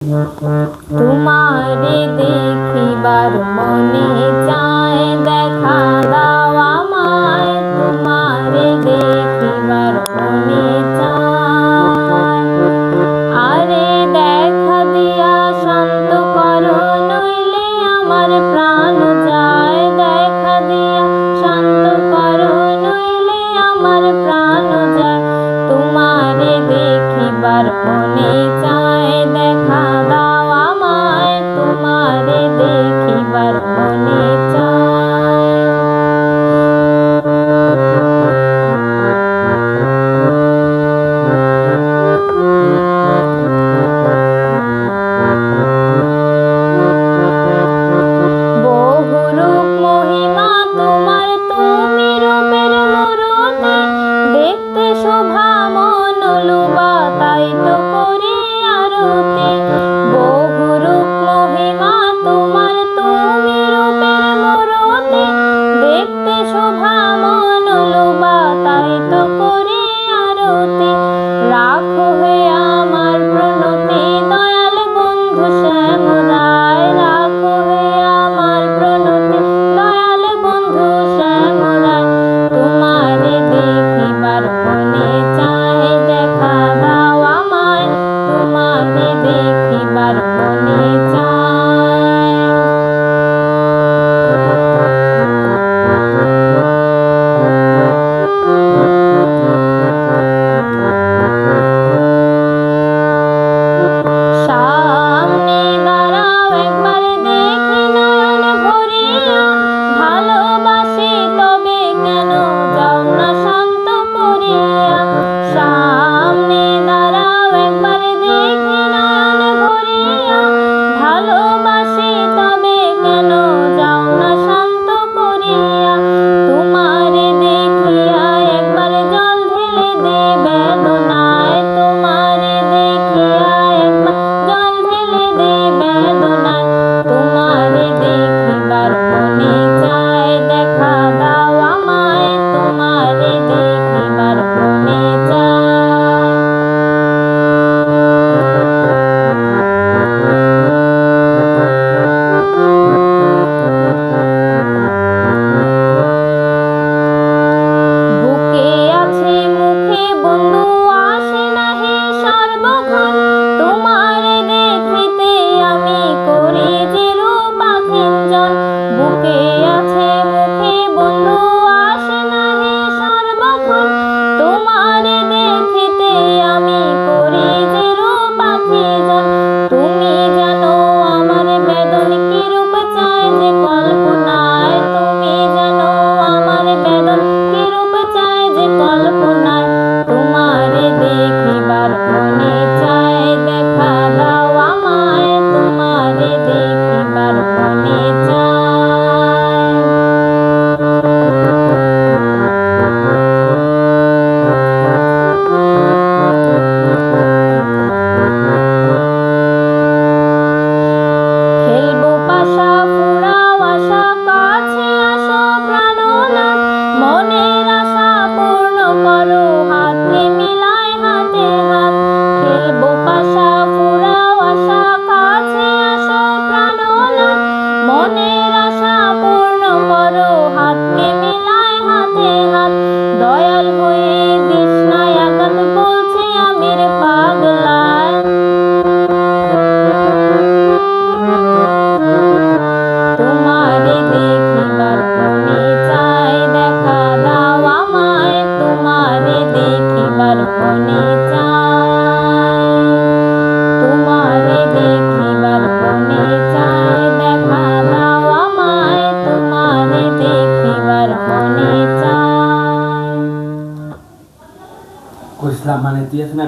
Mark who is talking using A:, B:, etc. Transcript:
A: তোমারে দেখিবার মনে চায়, দেখা দাও আমায়। তোমারে দেখিবার মনে চায়, আরে দেখা দিয়া শান্ত করো, নইলে আমার প্রাণ যায়। দেখা দিয়া শান্ত করো, নইলে আমার প্রাণ যায়। তোমারে দেখিবার মনে চায়, দেখা দাও আমায়। তোমারে দেখিবার মনে চায়। বহুরূপ মহিমা তোমার, তুমি রূপের মূরতি। দেখতে শোভা মন লোভা, তাই তো করি আরতি। বহুরূপ মহিমা তোমার, তুমি রূপের মূরতি। দেখতে শোভা মন লোভা, তাই তো করি আরতি। রাখো হে আমার প্রণতি, দয়াল বন্ধু শ্যাম রায়। রাখো হে আমার প্রণতি, দয়াল বন্ধু শ্যাম রায়। তোমারে দেখিবার মনে চায়, দেখা দাও আমায়। তোমারে দেখিবার মনে চায়। সামনে দাঁড়াও, একবার দেখি নয়ন ভরিয়া। ভালোবাসি তবে কেন যাও না শান্ত করিয়া। সামনে দাঁড়াও, একবার দেখি নয়ন ভরিয়া। ভালোবাসি তবে কেন যাও না শান্ত করিয়া। তোমারে দেখিয়া একবার জল ঢেলে দে বেদনায়। তোমারে দেখিয়া একবার জল ঢেলে দে বেদনায়। তোমারে দেখিবার মনে চায়, দেখা দাও আমায়। তোমারে দেখিবার মনে চায়। বুকে আছে মুখে বন্ধু, আসে নাহি সর্বক্ষণ। তোমারে দেখিতে আমি করি যে রূপাখিঞ্জন। বুকে আছে মুখে বন্ধু, আসে নাহি সর্বক্ষণ। তোমারে দেখিতে আমি করি যে রূপাখিঞ্জন। তুমি জানো আমার বেদন কি রূপ চায় যে কল্পনায়। তুমি জানো আমার বেদন কি রূপ চায় যে কল্পনায়। তোমারে দেখিবার মনে চায়, দেখা দাও আমায়। তোমারে দেখিবার মনে চায়। খেলবো পাশা ফুরাও আশা, কাছে আসো প্রাণনাথ। মনের আশা পূর্ণ করো, হাতে মিলায় হাতে হাত। খেলবো পাশা ফুরাও আশা, কাছে আসো প্রাণনাথ। মনের আশা পূর্ণ করো, হাতে মিলায় হাতে হাত। দয়াল হয়ে দিস না আঘাত, বলছে আমির পাগলায়। তোমারে দেখিবার মনে চায়, দেখা দাও আমায়। তোমারে দেখিবার মনে চায়। তোমারে দেখিবার মনে চায়, দেখা দাও আমায়। তোমারে দেখিবার মনে চায়।
B: কইছিলাম মানে দিয়েছ না।